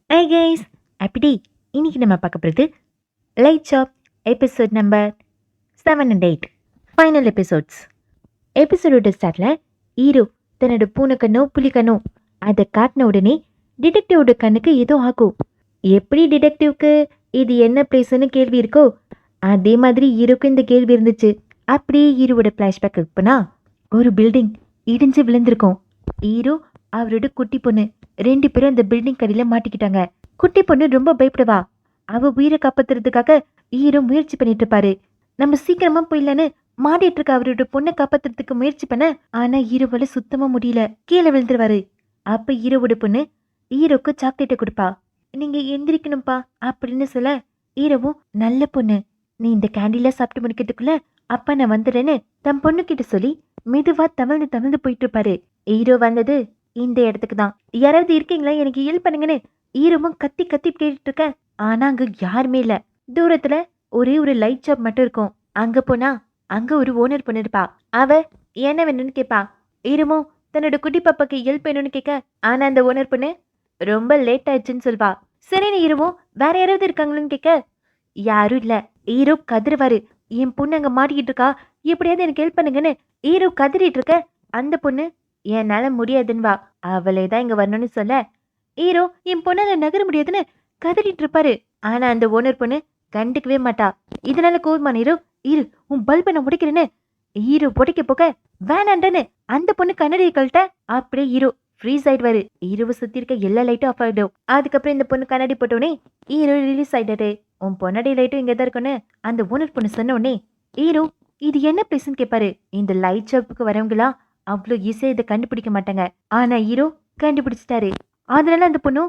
Hi guys, அப்படி இன்னைக்கு நம்ம பார்க்க போகிறது light shop episode number 7 and 8 final episodes. எபிசோடோட ஸ்டார்ட்ல ஹீரோ தன்னோட பூனை கண்ணோ புலி கண்ணோ அதை காட்டின உடனே டிடெக்டிவோட கண்ணுக்கு ஏதோ ஆகும். எப்படி டிடெக்டிவ்க்கு இது என்ன பிளேஸ்னு கேள்வி இருக்கோ அதே மாதிரி ஹீரோக்கு இந்த கேள்வி இருந்துச்சு. அப்படியே ஹீரோவோட ஃப்ளாஷ்பேக் இருக்குன்னா ஒரு பில்டிங் இடிஞ்சு விழுந்திருக்கும். ஹீரோ அவரோட குட்டி பொண்ணு 2 பேரும் அந்த பில்டிங் கடையில் மாட்டிக்கிட்டாங்க. குட்டி பொண்ணு ரொம்ப பயப்படுவா. அவ உயிரை காப்பாத்துறதுக்காக ஹீரோ முயற்சி பண்ணிட்டு இருப்பாரு. நம்ம சீக்கிரமா போயிடலான்னு மாடிட்டு இருக்க அவரோட பொண்ணை காப்பாத்துறதுக்கு முயற்சி பண்ண, ஆனா ஹீரோவால சுத்தமா முடியல, கீழே விழுந்துருவாரு. அப்ப ஹீரோவோட பொண்ணு ஹீரோக்கு சாக்லேட்டை கொடுப்பா. நீங்க எந்திரிக்கணும்ப்பா அப்படின்னு சொல்ல, ஹீரோவும் நல்ல பொண்ணு, நீ இந்த கேண்டில சாப்பிட்டு முடிக்கிறதுக்குள்ள அப்பா நான் வந்துடுறேன்னு தன் பொண்ணு கிட்ட சொல்லி மெதுவா தவழ்ந்து தவழ்ந்து போயிட்டு இருப்பாரு. ஹீரோ வந்தது இந்த இடத்துக்கு தான். யாராவது இருக்கீங்களா, எனக்கு ஹெல்ப் பண்ணுங்கன்னு ஹீரோவும் கத்தி கத்தி கேட்டுட்டு இருக்க. ஆனா அங்க யாருமே இல்ல. தூரத்துல ஒரே ஒரு லைட் ஷாப் மட்டும் இருக்கும். அங்க போனா அங்க ஒரு ஓனர் பொண்ணு இருப்பா. அவ என்ன வேணும்னு கேட்பா. ஹீரோவும் தன்னோட குட்டி பாப்பாக்கு ஹெல்ப் வேணும்னு கேட்க, ஆனா அந்த ஓனர் பொண்ணு ரொம்ப லேட் ஆயிடுச்சுன்னு சொல்வா. சரின்னு ஹீரோவும் வேற யாராவது இருக்காங்களான்னு கேட்க, யாரும் இல்ல. ஹீரோ கதறுவாரு, என் பொண்ணு அங்க மாட்டிக்கிட்டு இருக்கா, எப்படியாவது எனக்கு ஹெல்ப் பண்ணுங்கன்னு ஹீரோ கதறிட்டு இருக்க. அந்த பொண்ணு என்னால முடியாதுன்னு வா, அவளே தான் இங்க வரணும்னு சொல்ல, ஹீரோ என் பொண்ணால நகர முடியாதுன்னு கதறிட்டு இருப்பாரு. ஆனா அந்த ஓனர் பொண்ணு கண்டுக்கவே மாட்டா. இதனால கோவமான ஹீரோ, இரு உன் பல்பை நான் உடைக்கிறேன்னு ஹீரோ புடைக்க போக, வேணாண்டன்னு அந்த பொண்ணு கண்ணாடியை கழட்ட. அப்படியே ஹீரோ ஃப்ரீஸ் ஆயிடுவாரு. ஹீரோவை சுத்தி இருக்க எல்லா லைட்டும் ஆஃப் ஆயிடும். அதுக்கப்புறம் இந்த பொண்ணு கண்ணாடி போட்டோடனே ஹீரோ ரிலீஸ் ஆயிட்டாரு. உன் பொண்ணாடி லைட்டும் இங்கே தான் இருக்குன்னு அந்த ஓனர் பொண்ணு சொன்ன உடனே ஹீரோ இது என்ன பிளேஸ்ன்னு கேட்பாரு. இந்த லைட் ஷாப்புக்கு வரவங்களா அவ்வளோ ஈஸியா இதை கண்டுபிடிக்க மாட்டாங்க. ஆனா ஹீரோ கண்டுபிடிச்சிட்டாரு. அதனால அந்த பொண்ணு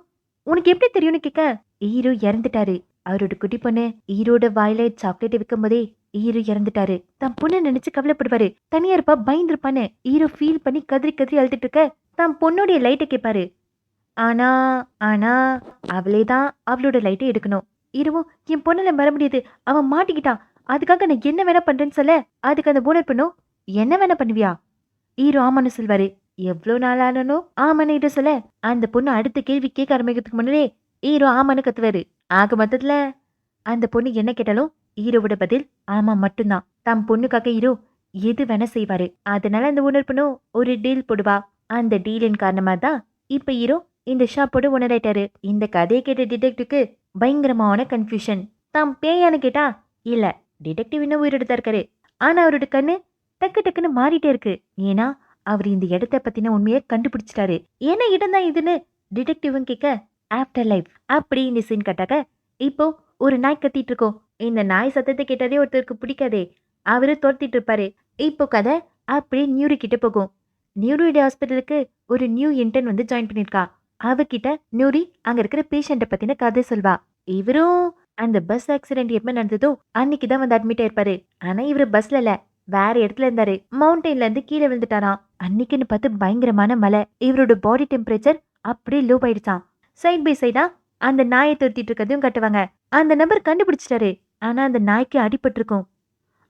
உனக்கு எப்படி தெரியும்னு கேட்க, ஹீரோ இறந்துட்டாரு. அவரோட குட்டி பொண்ணு ஹீரோட வாயில சாக்லேட் விற்கும் போதே ஹீரோ இறந்துட்டாரு. தன் பொண்ணு நினைச்சு கவலைப்படுவாரு. தனியா இருப்பா, பயந்துருப்பான்னு ஹீரோ ஃபீல் பண்ணி கதறி கதறி அழுதுட்டு இருக்க, தன் பொண்ணுடைய லைட்டை கேட்பாரு. ஆனா ஆனா அவளே தான் அவளோட லைட்டை எடுக்கணும். ஹீரோவும் என் பொண்ணுல வர முடியாது, அவன் மாட்டிக்கிட்டான், அதுக்காக நான் என்ன வேணா பண்றேன்னு சொல்ல, அதுக்கு அந்த ஓனர் பொண்ணும் என்ன வேணா பண்ணுவியா? ஹீரோ ஆமான்னு சொல்வாரு. எவ்வளோ நாள் ஆனானோ ஆமான்னு சொல்ல, அந்த பொண்ணு அடுத்த கேள்வி கேட்க ஆரம்பிக்கிறதுக்கு முன்னாடியே ஹீரோ ஆமான்னு கத்துவாரு. ஆக மொத்தத்துல அந்த பொண்ணு என்ன கேட்டாலும் ஹீரோவோட பதில் ஆமா மட்டும்தான். தம் பொண்ணுக்காக ஹீரோ எது வேணா செய்வாரு. அதனால அந்த ஓனர் பொண்ணும் ஒரு டீல் போடுவா. அந்த டீலின் காரணமா தான் இப்ப ஹீரோ இந்த ஷாப்போட ஓனர் ஆயிட்டாரு. இந்த கதையை கேட்ட டிடெக்டிவ்க்கு பயங்கரமான கன்ஃபியூஷன். தாம் பேயான்னு கேட்டா இல்ல, டிடெக்டிவ் இன்னும் உயிரோட தான் இருக்காரு. ஆனா அவரோட கண்ணு டக்கு டக்குன்னு மாறிட்டே இருக்கு. ஏன்னா அவர் இந்த இடத்த பத்தின உண்மையை கண்டுபிடிச்சிட்டாரு. என்ன இடம் தான் இதுன்னு டிடெக்டிவும் கேட்க, ஆஃப்டர் லைஃப் அப்படி இந்த சீன் கட்டாக்க, இப்போ ஒரு நாய் கத்திட்டு இருக்கோம். இந்த நாய் சத்தத்தை கேட்டதே ஒருத்தருக்கு பிடிக்காதே, அவரு துரத்திட்டு இருப்பாரு. இப்போ கதை அப்படியே நியூரி கிட்ட போகும். நியூரியோட ஹாஸ்பிட்டலுக்கு ஒரு நியூ இன்டர்ன் வந்து ஜாயின் பண்ணிருக்கா. அவகிட்ட நியூரி அங்க இருக்கிற பேஷண்ட்டை பத்தின கதை சொல்வா. இவரும் அந்த பஸ் ஆக்சிடென்ட் எப்ப நடந்ததோ அன்னைக்கு தான் வந்து அட்மிட் ஆயிருப்பாரு. ஆனா இவரு பஸ்ல இல்ல, வேற இடத்துல இருந்தாரு. மவுண்டெயின்ல இருந்து கீழே விழுந்துட்டாராம். அன்னைக்குன்னு பார்த்து பயங்கரமான மழை. இவரோட பாடி டெம்பரேச்சர் அப்படியே லோ ஆயிடுச்சான். சைட் பை சைடா அந்த நாயை துரத்திட்டு இருக்கதையும் கட்டுவாங்க. அந்த நபர் கண்டுபிடிச்சிட்டாரு. ஆனா அந்த நாய்க்கு அடிபட்டிருக்கும்.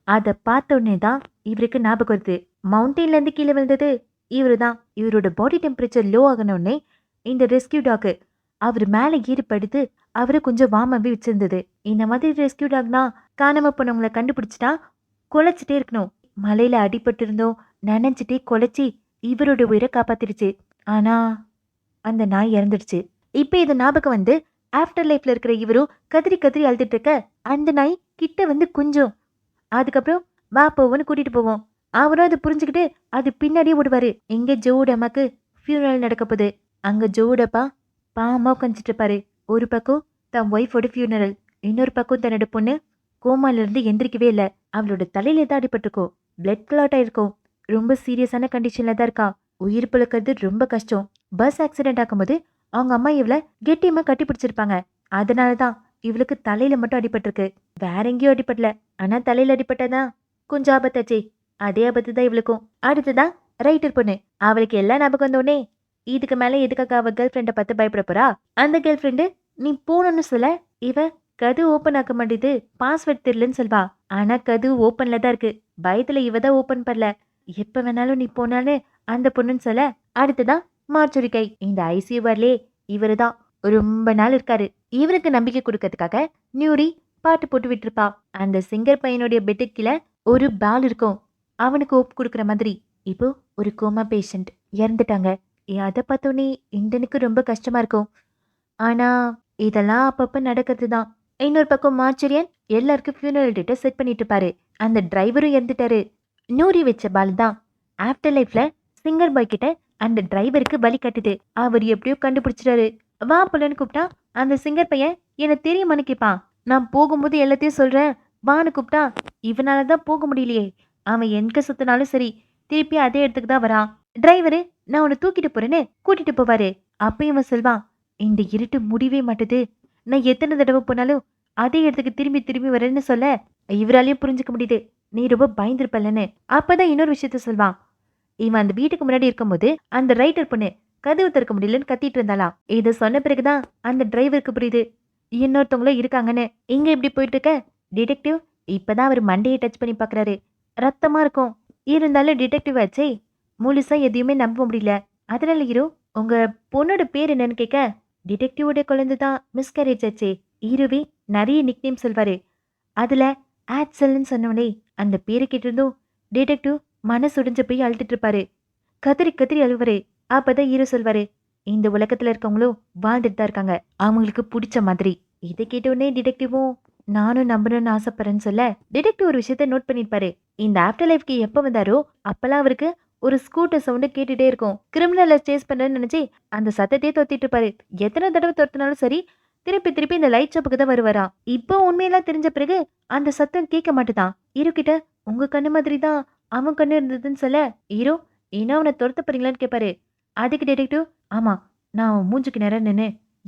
அதை பார்த்த உடனே தான் இவருக்கு ஞாபகம் வருது, மவுண்டெயின்ல இருந்து கீழே விழுந்தது இவரு தான். இவரோட பாடி டெம்பரேச்சர் லோ ஆகணும்னே இந்த ரெஸ்கியூ டாக் அவர் மேலே ஏறி படுத்து அவரை கொஞ்சம் வாமாவே வச்சிருந்தது. இந்த மாதிரி ரெஸ்கியூ டாக்னா காணாம போனவங்களை கண்டுபிடிச்சிட்டா குலைச்சிட்டே இருக்கணும். மலையில அடிபட்டு இருந்தோம் நனைஞ்சிட்டே குலைச்சி இவரோட உயிரை காப்பாத்திருச்சு. ஆனா அந்த நாய் இறந்துடுச்சு. இப்ப இது ஞாபகம் வந்து ஆஃப்டர் லைஃப்ல இருக்கிற இவரும் கதறி கதறி அழுதுட்டு இருக்க, அந்த நாய் கிட்ட வந்து கொஞ்சம் அதுக்கப்புறம் வா போவோன்னு கூட்டிட்டு போவோம். அவரும் அதை புரிஞ்சுக்கிட்டு அது பின்னாடியே ஓடுவாரு. இங்க ஜோவோட அம்மாக்கு ஃபியூனரல் நடக்க போகுது. அங்க ஜோவோடப்பா பாமா உட்காந்துட்டு இருப்பாரு. ஒரு பக்கம் தன் ஒய்ஃபோட ஃபியூனரல், இன்னொரு பக்கம் தன்னோட பொண்ணு கோமால இருந்து எந்திரிக்கவே இல்லை. அவளோட தலையில தான் அடிபட்டிருக்கும், பிளட் கிளாட் ஆயிருக்கும், ரொம்ப சீரியஸான கண்டிஷன்ல தான் இருக்கா. உயிர் பிழைக்கிறது ரொம்ப கஷ்டம். பஸ் ஆக்சிடென்ட் ஆகும்போது அவங்க அம்மா இவளை கெட்டியமா கட்டி பிடிச்சிருப்பாங்க. அதனாலதான் இவளுக்கு தலையில மட்டும் அடிபட்டிருக்கு, வேற எங்கேயும் அடிபடல. ஆனா தலையில அடிபட்டதான் கொஞ்சம் ஆபத்தாச்சே, அதே ஆபத்து தான் இவளுக்கும். அடுத்துதான் ரைட்டர் பொண்ணு. அவளுக்கு எல்லா ஞாபகம் வந்தோடனே இதுக்கு மேல எதுக்காக அவ கேர்ள் ஃப்ரெண்டை பார்த்து பயப்பட போறா. அந்த கேர்ள் ஃப்ரெண்டு நீ போகணும்னு சொல்ல, இவ கது ஓப்பன் ஆக்க மாட்டேது, பாஸ்வேர்ட் தெரியலன்னு சொல்வா. ஆனா கது ஓப்பன்ல தான் இருக்கு. பயத்துல இவ தான் ஓப்பன் பண்ணல. எப்ப வேணாலும் நீ போனாலும் அந்த பொண்ணுன்னு சொல்ல, அடுத்துதான் மார்ச்சுரிக்கை. இந்த ஐசியூ வார்ட்லயே இவரு தான் ரொம்ப நாள் இருக்காரு. இவருக்கு நம்பிக்கை கொடுக்கறதுக்காக நியூரி பாட்டு போட்டு விட்டுருப்பா. அந்த சிங்கர் பையனுடைய பெட்டுக்கு கீழ ஒரு பால் இருக்கும். அவனுக்கு ஓப் கொடுக்குற மாதிரி. இப்போ ஒரு கோமா பேஷண்ட் இறந்துட்டாங்க. அத பார்த்தோன்னே இந்தனுக்கு ரொம்ப கஷ்டமா இருக்கும். ஆனா இதெல்லாம் அப்பப்ப நடக்கிறது தான். இன்னொரு பக்கம் மார்ச்சரியன் எல்லாருக்கும் ஃபியூனரல் டேட்டை செட் பண்ணிட்டு இருப்பாரு. அந்த டிரைவரும் இறந்துட்டாரு. நூறி வச்ச பால் தான் ஆஃப்டர் லைஃப்ல சிங்கர் பாய் கிட்ட அந்த டிரைவருக்கு பலி கட்டுது. அவர் எப்படியோ கண்டுபிடிச்சிட்டாரு. வா புலன்னு கூப்பிட்டா அந்த சிங்கர் பையன் என்ன தெரியுமான்னு கேட்பான். நான் போகும்போது எல்லாத்தையும் சொல்றேன் வான்னு கூப்பிட்டா இவனால தான் போக முடியலையே. அவன் எங்க சுத்தினாலும் சரி திருப்பி அதே இடத்துக்கு தான் வரான். டிரைவரு நான் உன்னை தூக்கிட்டு போறேன்னு கூட்டிட்டு போவாரு. அப்ப இவன் சொல்வான், இந்த இருட்டு முடிவே மாட்டுது. நான் எத்தனை தடவை போனாலும் அதே இடத்துக்கு திரும்பி திரும்பி வரேன்னு சொல்ல இவராலையும் புரிஞ்சுக்க முடியுது. நீ ரொம்ப பயந்துருப்பல்லன்னு. அப்பதான் இன்னொரு விஷயத்த சொல்வான். இவன் அந்த வீட்டுக்கு முன்னாடி இருக்கும்போது அந்த ரைட்டர் பொண்ணு கதவு திறக்க முடியலன்னு கத்திட்டு இருந்தாளாம். இதை சொன்ன பிறகுதான் அந்த டிரைவருக்கு புரியுது இன்னொருத்தவங்களும் இருக்காங்கன்னு. இங்க இப்படி போயிட்டு இருக்க டிடெக்டிவ் இப்பதான் அவர் மண்டையை டச் பண்ணி பாக்குறாரு. ரத்தமா இருக்கும். இருந்தாலும் டிடெக்டிவ் ஆச்சே முழுசா எதையுமே நம்ப முடியல. அதனால ஹீரோ உங்க பொண்ணோட பேர் என்னன்னு கேட்க டிடெக்டிவோட குழந்தை தான் மிஸ்கரேஜ் ஆச்சே. ஹீரோவே நிறைய நிக்நேம் சொல்வாரு. அதுல ஆட்சல்னு சொன்னவனே அந்த பேரை கேட்டிருந்தும் டிடெக்டிவ் மனசு உடைஞ்சு போய் அழுதுட்டு இருப்பாரு. கதறி கதறி அழுவாரு. அப்பதான் ஹீரோ சொல்வாரு, இந்த உலகத்துல இருக்கவங்களும் வாழ்ந்துட்டு தான் இருக்காங்க அவங்களுக்கு பிடிச்ச மாதிரி. இதை கேட்ட உடனே டிடெக்டிவும் நானும் நம்பணும்னு ஆசைப்படுறேன்னு சொல்ல டிடெக்டிவ் ஒரு விஷயத்த நோட் பண்ணிருப்பாரு. இந்த ஆஃப்டர் லைஃப்க்கு எப்ப வந்தாரோ அப்பெல்லாம் அவருக்கு ஒரு ஸ்கூட்டர் சவுண்டு கேட்டுட்டே இருக்கும். கிரிமினலை சேஸ் பண்றேன்னு நினைச்சு அந்த சத்தத்தையே தொத்திட்டு இருப்பாரு. எத்தனை தடவை தொத்தினாலும் சரி திருப்பி திருப்பி இந்த லைட் ஷாப்புக்கு தான் வருவாராம். இப்போ உண்மையெல்லாம் தெரிஞ்ச பிறகு அந்த சத்தம் கேட்க மாட்டுதான். ஹீரோ கிட்ட உங்க கண்ணு மாதிரி தான் அவன் கண்ணு இருந்ததுன்னு சொல்ல ஹீரோ ஏன்னா அவனை துரத்த போறீங்களான்னு கேட்பாரு. அதுக்கு டிடெக்டிவ் ஆமா நான் அவன் மூஞ்சுக்கு நேரம் நின்னு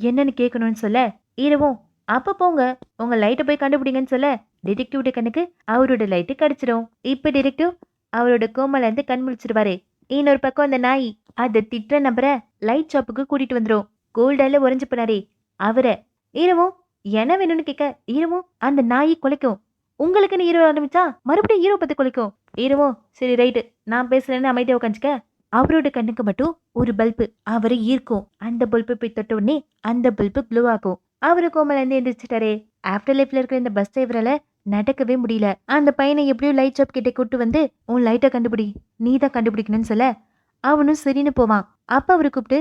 என்னன்னு கேட்கணும்னு சொல்ல ஹீரோவும் அப்ப போங்க உங்க லைட்டை போய் கண்டுபிடிங்கன்னு சொல்ல டிடெக்டிவோட கண்ணுக்கு அவரோட லைட்டு கிடைச்சிடும். இப்ப டிடெக்டிவ் அவரோட கோமல இருந்து கண் முழிச்சிருவாரு. இன்னொரு பக்கம் அந்த நாய் அதை திட்டுற நபரை லைட் ஷாப்புக்கு கூட்டிட்டு வந்துரும். கோல்டால உறைஞ்சு போனாரே அவரை ஹீரோவும் என்ன வேணும்னு கேட்க ஹீரோவும் அந்த நாயை குலைக்கும். உங்களுக்குன்னு ஹீரோ ஆரம்பிச்சா மறுபடியும் ஹீரோ பத்தி குலைக்கும். ஹீரோவும் சரி ரைட்டு நான் பேசுறேன்னு அமைதியா உட்காந்துக்க. அவரோட கண்ணுக்கு மட்டும் ஒரு பல்பு அவரை ஈர்க்கும். அந்த பல்பு போய் தொட்ட உடனே அந்த பல்பு க்ளோ ஆகும். அவரு கோமல இருந்து எந்திரிச்சிட்டாரே. ஆஃப்டர் லைஃப்ல இருக்கிற இந்த பஸ் டிரைவரால நடக்கவே முடியல. அந்த பையனை எப்படியும் லைட் ஷாப் கிட்ட கூட்டு வந்து உன் லைட்டை கண்டுபிடி நீ தான் கண்டுபிடிக்கணும்னு சொல்ல அவனும் சரின்னு போவான். அப்ப அவரு கூப்பிட்டு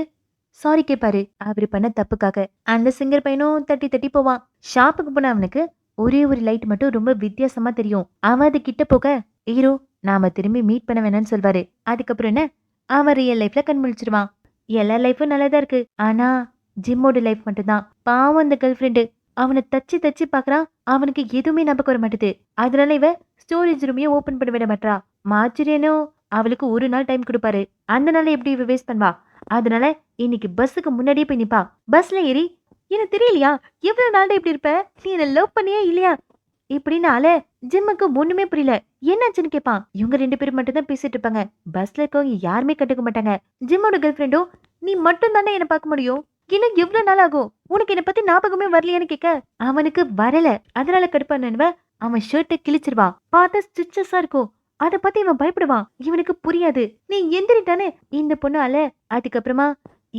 சாரி கேட்பாரு அவரு பண்ண தப்புக்காக. அந்த சிங்கர் பையனும் தட்டி தட்டி போவான். ஷாப்புக்கு போன அவனுக்கு ஒரே ஒரு லைட் மட்டும் ரொம்ப வித்தியாசமா தெரியும். அவன் அது கிட்ட போக ஹீரோ நாம திரும்பி மீட் பண்ண வேணாம்னு சொல்வாரு. அதுக்கப்புறம் என்ன அவன் ரியல் லைஃப்ல கண் முழிச்சிருவான். எல்லா லைஃபும் நல்லாதான் இருக்கு. ஆனா ஜிம்மோட லைஃப் மட்டும்தான் பாவம். அந்த கேர்ள் ஃப்ரெண்டு அவனை தச்சு தச்சு பாக்குறான். அவனுக்கு எதுவுமே நம்பிக்கை வர மாட்டுது. அதனால இவ ஸ்டோரேஜ் ரூமையும் ஓபன் பண்ண விட மாட்டா. மாச்சரியனும் அவளுக்கு ஒரு நாள் டைம் கொடுப்பாரு. அந்த நாள் எப்படி இவ வேஸ்ட் பண்ணுவா. அதனால இன்னைக்கு பஸ்ஸுக்கு முன்னாடியே போய் நிப்பா. பஸ்ல ஏறி எனக்கு தெரியலையா எவ்வளவு நாள் இப்படி இருப்ப நீ என்ன லவ் பண்ணியே இல்லையா இப்படின்னால ஜிம்முக்கு ஒண்ணுமே புரியல. என்னாச்சுன்னு கேட்பான். இவங்க ரெண்டு பேரும் மட்டும் தான் பேசிட்டு இருப்பாங்க. பஸ்ல இருக்கவங்க யாருமே கண்டுக்க மாட்டாங்க. ஜிம்மோட கேர்ள் ஃப்ரெண்டும் நீ மட்டும் தானே என்ன பார்க்க முடியும் இன்னும் எவ்வளவு நாள் ஆகும் உனக்கு என்ன பத்தி ஞாபகமே வரலையான்னு கேட்க அவனுக்கு வரல. அதனால கடுப்பானவ அவன் ஷர்ட்டை கிழிச்சிருவான். பார்த்தா ஸ்டிச்சஸா இருக்கும். அத பத்தி இவன் பயப்படுவான். இவனுக்கு புரியாது. நீ எந்திரிட்டானே இந்த பொண்ணால. அதுக்கப்புறமா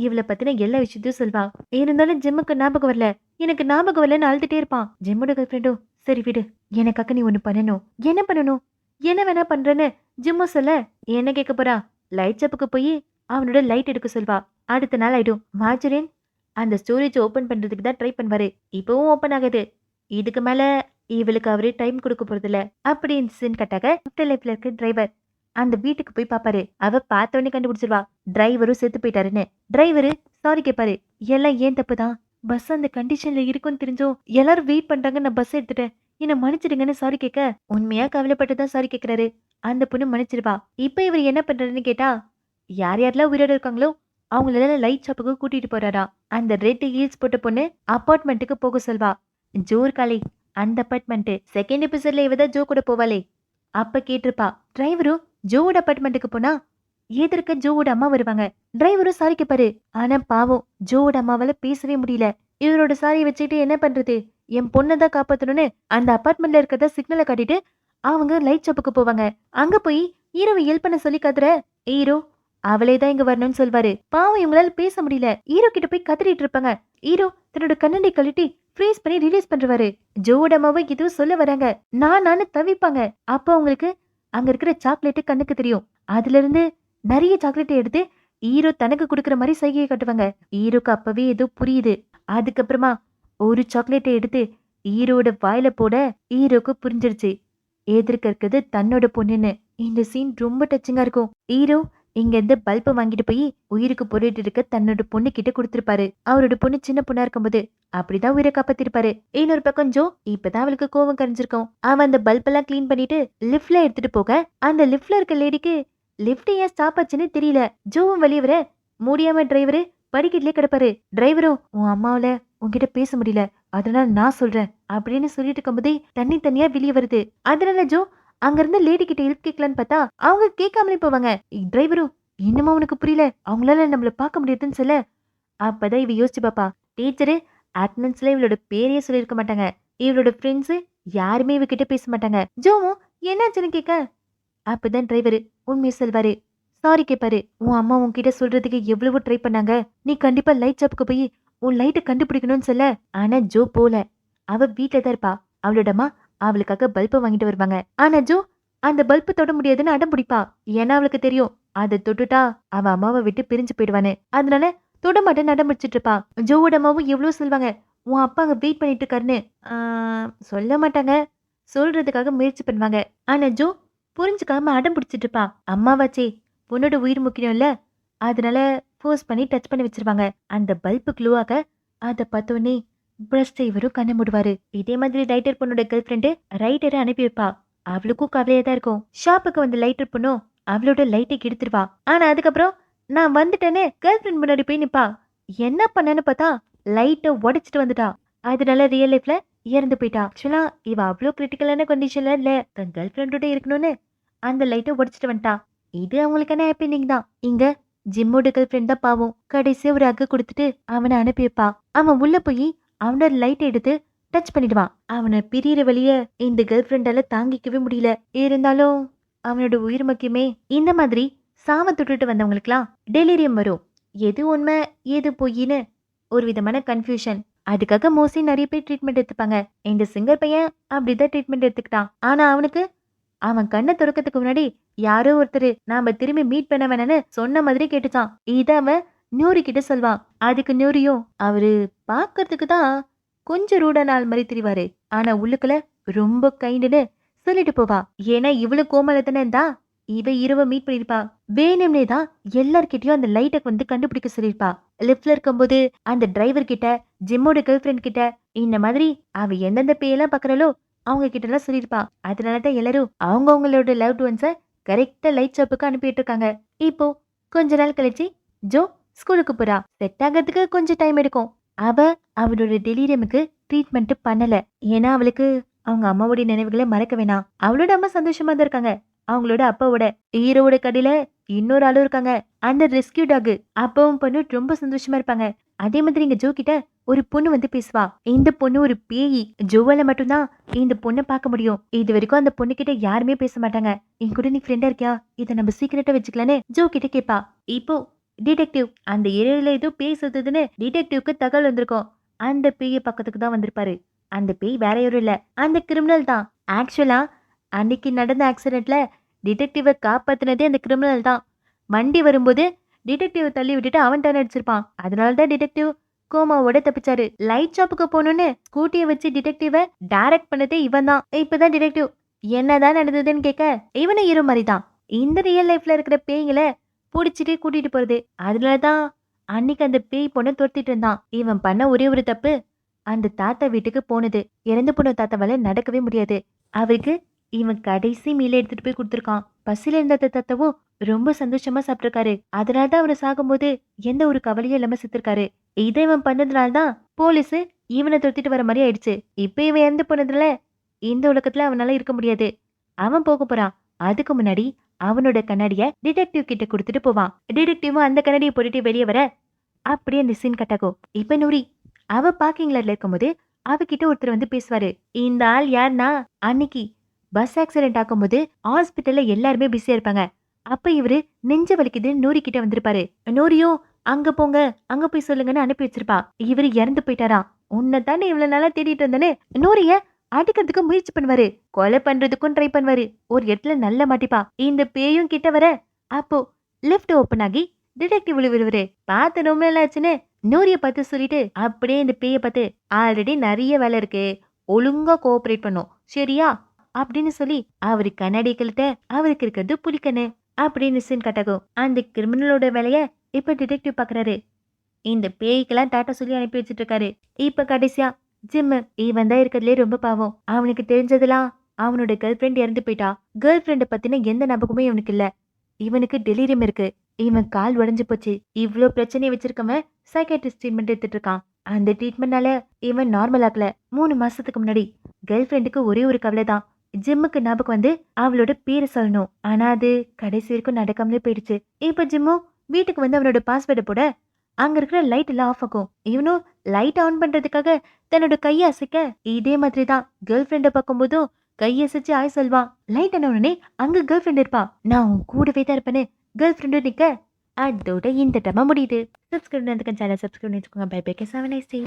இவளை பத்தின எல்லா விஷயத்தையும் சொல்வா. இருந்தாலும் ஜிம்முக்கு ஞாபகம் வரல எனக்கு ஞாபகம் வரலன்னு அழுதுட்டே இருப்பான். ஜிம்மோட கேர்ள் ஃப்ரெண்டும் சரி விடு எனக்காக நீ ஒண்ணு பண்ணணும். என்ன பண்ணணும் என்ன வேணா பண்றேன்னு ஜிம்மோ சொல்ல என்ன கேட்க போறா. லைட் ஷாப்புக்கு போய் அவனோட லைட் எடுக்க சொல்வா. அடுத்த நாள் ஆயிடும். மார்ஜரின் அந்த ஸ்டோரேஜ் ஓபன் பண்றதுக்கு தான் ட்ரை பண்ணுவாரு. இப்பவும் ஓபன் ஆகுது. இதுக்கு மேல இவளுக்கு அவரு டைம் கொடுக்க போறது இல்ல. அப்படி இன்சிடென்ட் கட்டாக ஆஃப்டர் லைஃப்ல இருக்க டிரைவர் அந்த வீட்டுக்கு போய் பாப்பாரு. அவ பார்த்த உடனே கண்டுபிடிச்சிருவா டிரைவரும் செத்து போயிட்டாருன்னு. டிரைவரு சாரி கேட்பாரு. எல்லாம் ஏன் தப்பு தான். பஸ் அந்த கண்டிஷன்ல இருக்குன்னு தெரிஞ்சோம் எல்லாரும் வெயிட் பண்றாங்க நான் பஸ் எடுத்துட்டேன் என்ன மன்னிச்சிடுங்கன்னு சாரி கேட்க உண்மையா கவலைப்பட்டு தான் சாரி கேட்கிறாரு. அந்த பொண்ணு மன்னிச்சிருவா. இப்ப இவர் என்ன பண்றாருன்னு கேட்டா யார் யாரெல்லாம் உயிரோட இருக்காங்களோ அவங்கள லைட் ஷாப்புக்கு கூட்டிட்டு போறாரா. அந்த ரெட் ஹீல்ஸ் போட்ட பொண்ணு அப்பார்ட்மெண்ட்டுக்கு போக சொல்வா. ஜோர் காலை அந்த அப்பார்ட்மெண்ட் செகண்ட் எபிசோட்ல இவதான் ஜோ கூட போவாளே அப்ப கேட்டிருப்பா. டிரைவரும் ஜோவோட அப்பார்ட்மெண்ட்டுக்கு போனா எதிர்க்க ஜோவோட அம்மா வருவாங்க. டிரைவரும் சாரி கேட்பாரு. ஆனா பாவம் ஜோவோட அம்மாவால பேசவே முடியல. இவரோட சாரியை வச்சுட்டு என்ன பண்றது என் பொண்ணை தான் காப்பாத்தணும்னு அந்த அப்பார்ட்மெண்ட்ல இருக்கிறத சிக்னலை காட்டிட்டு அவங்க லைட் ஷாப்புக்கு போவாங்க. அங்க போய் ஹீரோவை ஹெல்ப் பண்ண சொல்லி காத்துற ஹீரோ அவளே தான் இங்க வரணும்னு சொல்வாரு. பாவம் இவங்களால பேச முடியல. ஹீரோ கிட்ட போய் கத்திட்டு இருப்பாங்க. ஹீரோ தன்னோட கண்ணாடி கழட்டி ஃப்ரீஸ் பண்ணி ரிலீஸ் பண்றாரு. ஜோவோட அம்மாவை எதுவும் சொல்ல வராங்க. நானு தவிப்பாங்க. அப்ப அவங்களுக்கு அங்க இருக்கிற சாக்லேட் கண்ணுக்கு தெரியும். அதுல இருந்து நிறைய சாக்லேட் எடுத்து ஹீரோ தனக்கு கொடுக்கற மாதிரி சைகையை காட்டுவாங்க. ஹீரோக்கு அப்பவே ஏதோ புரியுது. அதுக்கப்புறமா ஒரு சாக்லேட்டை எடுத்து ஹீரோட வாயில போட ஹீரோக்கு புரிஞ்சிருச்சு எதிர்க்க இருக்கிறது தன்னோட பொண்ணுன்னு. இந்த சீன் ரொம்ப டச்சிங்கா இருக்கும். ஹீரோ இங்க இருந்து பல்பை வாங்கிட்டு போய் உயிருக்கு போரிட்டு இருக்க தன்னோட பொண்ணு கிட்ட கொடுத்திருப்பாரு. அவரோட பொண்ணு சின்ன பொண்ணா இருக்கும்போது அப்படிதான் உயிரை காப்பாத்திருப்பாரு. இன்னொரு பக்கம் ஜோ இப்பதான் அவளுக்கு கோவம் கரைஞ்சிருக்கும். அவன் அந்த பல்பெல்லாம் கிளீன் பண்ணிட்டு லிப்ட்ல எடுத்துட்டு போக அந்த லிப்ட்ல இருக்க லேடிக்கு லிப்ட் ஏன் ஸ்டாப் ஆச்சுன்னு தெரியல. ஜோவும் வெளியே வர முடியாம டிரைவரு படிக்கட்டிலே கிடப்பாரு. டிரைவரும் உன் அம்மாவில உன்கிட்ட பேச முடியல, அதனால நான் சொல்றேன் அப்படின்னு சொல்லிட்டு இருக்கும்போதே தனியா வெளியே வருது. அதனால ஜோ அங்க இருந்த லேடி கிட்ட ஹெல்ப் கேட்கலான்னு பார்த்தா அவங்க கேட்காமலே போவாங்க. டிரைவரும் இன்னுமா உனக்கு புரியல, அவங்களால நம்மள பார்க்க முடியாதுன்னு சொல்ல அப்பதான் இவ யோசிச்சு பாப்பா. டீச்சரு அட்டனன்ஸ்ல இவளோட பேரையே சொல்லியிருக்க மாட்டாங்க. இவளோட ஃப்ரெண்ட்ஸ் யாருமே இவகிட்ட பேச மாட்டாங்க. ஜோவும் என்னாச்சுன்னு கேட்க அப்பதான் டிரைவரு உண்மையை சொல்வாரு. சாரி கேட்பாரு. உன் அம்மா உன்கிட்ட சொல்றதுக்கு எவ்வளவோ ட்ரை பண்ணாங்க. நீ கண்டிப்பா லைட் ஷாப்புக்கு போய் உன் லைட்டை கண்டுபிடிக்கணும்னு சொல்ல. ஆனா ஜோ போல. அவ வீட்டுல தான் இருப்பா. அவளோட அம்மா அவளுக்காக பல்பை வாங்கிட்டு வருவாங்க. ஆனா ஜோ அந்த பல்பு தொட முடியாதுன்னு அடம் பிடிப்பா. ஏன்னா அவளுக்கு தெரியும் அதை தொட்டுட்டா அவ அம்மாவை விட்டு பிரிஞ்சு போயிடுவான்னு. அதனால தொட மாட்டேன்னு அடம் பிடிச்சிட்டு இருப்பா. ஜோவோட அம்மாவும் எவ்வளவு சொல்லுவாங்க, உன் அப்பா அங்க வெயிட் பண்ணிட்டு இருக்காருன்னு. சொல்ல மாட்டாங்க, சொல்றதுக்காக முயற்சி பண்ணுவாங்க. ஆனா ஜோ புரிஞ்சுக்காம அடம் பிடிச்சிட்டு இருப்பா. அம்மாவாச்சே, பொண்ணோட உயிர் முக்கியம் இல்ல, அதனால ஃபோர்ஸ் பண்ணி டச் பண்ணி வச்சிருவாங்க. அந்த பல்பு க்ளூவாக அதை பார்த்தோன்னே பிரஷ் செய்வரும் கண்ணை மூடுவாரு. இதே மாதிரி ரைட்டர் பொண்ணோட கேர்ள் ஃப்ரெண்டு ரைட்டரை அனுப்பி வைப்பா. அவளுக்கும் கவலையா தான் இருக்கும். ஷாப்புக்கு வந்து லைட்டர் பொண்ணும் அவளோட லைட்டை கெடுத்துருவா. ஆனா அதுக்கப்புறம் நான் வந்துட்டேன்னு கேர்ள் ஃப்ரெண்ட் முன்னாடி போய் நிப்பா. என்ன பண்ணன்னு பார்த்தா லைட்டை உடைச்சிட்டு வந்துட்டா. அதனால ரியல் லைஃப்ல இறந்து போயிட்டா. ஆக்சுவலா இவ அவ்வளோ கிரிட்டிக்கலான கண்டிஷன்ல இல்ல, தன் கேர்ள் ஃப்ரெண்டோட இருக்கணும்னு அந்த லைட்டை உடைச்சிட்டு வந்துட்டா. இது அவங்களுக்கான ஹாப்பினிங் தான். இங்க ஜிம்மோட கேர்ள் ஃப்ரெண்ட் தான் பாவம். கடைசியா ஒரு அக்கு கொடுத்துட்டு அவனை அனுப்பி வைப்பா. அவன் உள்ள போய் அவனோட லைட் எடுத்து டச் பண்ணிடுவான். அவனை பிரியிற வழிய இந்த கேர்ள் ஃப்ரெண்டால தாங்கிக்கவே முடியல. இருந்தாலும் அவனோட உயிர் முக்கியமே. இந்த மாதிரி சாம தொட்டுட்டு வந்தவங்களுக்குலாம் டெலிரியம் வரும். எது உண்மை எது பொய்ன்னு ஒரு விதமான கன்ஃபியூஷன். அதுக்காக மோஸ்ட்லி நிறைய பேர் ட்ரீட்மெண்ட் எடுத்துப்பாங்க. இந்த சிங்கர் பையன் அப்படிதான் ட்ரீட்மெண்ட் எடுத்துக்கிட்டான். ஆனா அவனுக்கு அவன் கண்ணை துறக்கிறதுக்கு முன்னாடி யாரோ ஒருத்தர் நாம திரும்பி மீட் பண்ண வேணான்னு சொன்ன மாதிரி கேட்டுச்சான். இத அவன் நியூரி கிட்ட சொல்வான். அதுக்கு நியூரியும் அவரு பாக்கிறதுக்கு தான் கொஞ்சம் ரூடான ஆள் மாதிரி தெரிவாரு, ஆனா உள்ளுக்குள்ள ரொம்ப கைண்டுன்னு சொல்லிட்டு போவா. ஏன்னா இவ்வளவு கோமலத்தானே இருந்தா இவ இரவை மீட் பண்ணிருப்பா. வேணும்னே தான் எல்லார்கிட்டயும் அந்த லைட்டை வந்து கண்டுபிடிக்க சொல்லிருப்பா. லிப்ட்ல இருக்கும்போது அந்த டிரைவர் கிட்ட, ஜிம்மோட கேர்ள் ஃப்ரெண்ட் கிட்ட இந்த மாதிரி அவ எந்தெந்த பேயெல்லாம் பாக்குறாளோ அவங்க கிட்ட எல்லாம் சொல்லிருப்பா. அதனாலதான் எல்லாரும் அவங்க அவங்களோட லவ்ட் ஒன்ஸ கரெக்டா லைட் ஷாப்புக்கு அனுப்பிட்டு இருக்காங்க. இப்போ கொஞ்ச நாள் கழிச்சு ஜோ ஸ்கூலுக்கு போறா. செட் ஆகிறதுக்கு கொஞ்சம் டைம் எடுக்கும். அவ அவளோட டெலிரியமுக்கு ட்ரீட்மெண்ட் பண்ணல. ஏன்னா அவளுக்கு அவங்க அம்மாவோட நினைவுகளை மறக்க வேணாம். அவளோட அம்மா சந்தோஷமா தான் இருக்காங்க. அவங்களோட அப்பாவோட ஹீரோவோட கடையில இன்னொரு ஆளும் இருக்காங்க, அந்த ரெஸ்கியூ டாக். அப்பாவும் பொண்ணு ரொம்ப சந்தோஷமா இருப்பாங்க. அதே மாதிரி இங்க ஜோ கிட்ட ஒரு பொண்ணு வந்து பேசுவா. இந்த பொண்ணு ஒரு பேயி. ஜோவால மட்டும்தான் இந்த பொண்ணை பார்க்க முடியும். இது வரைக்கும் அந்த பொண்ணு கிட்ட யாருமே பேச மாட்டாங்க. என் கூட நீ ஃப்ரெண்டா இருக்கியா, இதை நம்ம சீக்கிரட்டா வச்சுக்கலான்னு ஜோ கிட்ட கேட்பா. இப்போ டிடெக்டிவ் அந்த ஏரியால ஏதோ பேய் சுத்துதுன்னு டிடெக்டிவ்க்கு தகவல் வந்திருக்கும். அந்த பேய பக்கத்துக்கு தான் வந்திருப்பாரு. அந்த பேய் வேற யாரும் இல்ல, அந்த கிரிமினல் தான். ஆக்சுவலா அன்னைக்கு நடந்த ஆக்சிடென்ட்ல டிடெக்டிவை காப்பாத்தினதே அந்த கிரிமினல் தான். வண்டி வரும்போது டிடெக்டிவ் தள்ளி விட்டுட்டு அவன் டர்ன் அடிச்சிருப்பான். அதனாலதான் டிடெக்டிவ் கோமாவோட தப்பிச்சாரு. லைட் ஷாப்புக்கு போகணும்னு ஸ்கூட்டியை வச்சு டிடெக்டிவை டைரக்ட் பண்ணதே இவன் தான். இப்பதான் டிடெக்டிவ் என்னதான் நடந்ததுன்னு கேட்க இவனும் ஹீரோ மாதிரி தான். இந்த ரியல் லைஃப்ல இருக்கிற பேய்களை பிடிச்சிட்டு கூட்டிட்டு போறது. அதனாலதான் அன்னைக்கு அந்த பேய் பொண்ணை துரத்திட்டு இருந்தான். இவன் பண்ண ஒரே ஒரு தப்பு, அந்த தாத்தா வீட்டுக்கு போனது. இறந்து போன தாத்தாவால நடக்கவே முடியாது. அவருக்கு இவன் கடைசி மீல எடுத்துட்டு போய் கொடுத்துருக்கான். பசியில இருந்த தாத்தாவும் ரொம்ப சந்தோஷமா சாப்பிட்டிருக்காரு. அதனாலதான் அவரை சாகும்போது எந்த ஒரு கவலையும் இல்லாம செத்துருக்காரு. இதை இவன் பண்ணதுனாலதான் போலீஸ் இவனை துரத்திட்டு வர மாதிரி ஆயிடுச்சு. இப்ப இவன் இறந்து போனதுல இந்த உலகத்துல அவனால இருக்க முடியாது. அவன் போக போறான். அதுக்கு முன்னாடி அவனோட கண்ணாடிய டிடெக்டிவ் கிட்ட கொடுத்துட்டு போவான். டிடெக்டிவும் அந்த கண்ணாடியை போட்டுட்டு வெளியே வர அப்படியே அந்த சீன் கட்டாகும். இப்ப நூரி அவ பார்க்கிங் லாட்ல இருக்கும்போது அவகிட்ட ஒருத்தர் வந்து பேசுவாரு. இந்த ஆள் யாருன்னா, அன்னைக்கு பஸ் ஆக்சிடென்ட் ஆகும்போது ஹாஸ்பிட்டல்ல எல்லாருமே பிஸியா இருப்பாங்க. அப்ப இவரு நெஞ்ச வலிக்குதுன்னு நூரி கிட்ட வந்திருப்பாரு. நூரியும் அங்க போங்க, அங்க போய் சொல்லுங்கன்னு அனுப்பி வச்சிருப்பா. இவரு இறந்து போயிட்டாராம். உன்னை தானே இவ்வளவு நாளா தேடிட்டு வந்தேன்னு நூரிய அடிக்கிறதுக்கு முயற்சி பண்ணுவாரு. கொலை பண்றதுக்கும் ட்ரை பண்ணுவாரு. ஒரு இடத்துல நல்ல மாட்டிப்பா. இந்த பேயும் கிட்ட வர அப்போ லிஃப்ட் ஓபன் ஆகி டிடெக்டிவ் விழுவுருவரு. பார்த்து ரொம்ப நாள் ஆச்சுன்னு நூரிய பார்த்து சொல்லிட்டு அப்படியே இந்த பேய பார்த்து ஆல்ரெடி நிறைய வேலை இருக்கு, ஒழுங்கா கோஆபரேட் பண்ணும் சரியா அப்படின்னு சொல்லி அவரு கண்ணாடிகள்கிட்ட அவருக்கு இருக்கிறது புலிக்கண்ணு அப்படின்னு சீன் கட்டாகும். அந்த கிரிமினலோட வேலைய இப்ப டிடெக்டிவ் பாக்குறாரு. இந்த பேய்க்கெல்லாம் டாட்டா சொல்லி அனுப்பி வச்சிட்டு இருக்காரு. இப்ப கடைசியா ஜிம்மு இவன் தான் இருக்கிறதுலே ரொம்ப பாவம். அவனுக்கு தெரிஞ்சதெல்லாம் அவனோட கேர்ள் ஃப்ரெண்ட் இறந்து போயிட்டா. கேர்ள் ஃப்ரெண்டை பத்தின எந்த ஞாபகமும் இவனுக்கு இல்ல. இவனுக்கு டெலிரியம் இருக்கு. இவன் கால் உடைஞ்சு போச்சு. இவ்ளோ பிரச்சனையை வச்சிருக்கவன் சைக்காட்ரிஸ்ட் ட்ரீட்மெண்ட் எடுத்துட்டு இருக்கான். அந்த ட்ரீட்மெண்ட்னால இவன் நார்மல் ஆகல. 3 மாசத்துக்கு முன்னாடி கேர்ள் ஃப்ரெண்டுக்கு ஒரே ஒரு கவலை தான், ஜிம்முக்கு ஞாபகம் வந்து அவளோட பேரை சொல்லணும். ஆனா அது கடைசி வரைக்கும் நடக்காமலே போயிடுச்சு. இப்ப ஜிம்மு வீட்டுக்கு வந்து அவனோட பாஸ்வேர்டை போட அங்க இருக்கிற லைட் எல்லாம் ஆஃப் ஆகும். இவனும் லைட் ஆன் பண்றதுக்காக தன்னோட கையை அசைக்க இதே மாதிரி தான் கேர்ள் ஃப்ரெண்டை பார்க்கும்போதும் கையசைச்சு ஆய் சொல்வான். லைட் ஆன உடனே அங்க கேர்ள் ஃப்ரெண்ட் இருப்பா. நான் உன் கூடவே தான் இருப்பேன்னு கேர்ள் ஃப்ரெண்டும் நிக்க அதோட இந்த டமா முடியுது. சப்ஸ்கிரைப் சேனல் சப்ஸ்கிரைப் பண்ணிச்சுக்கோங்க. Bye bye. 7 நைஸ் டே.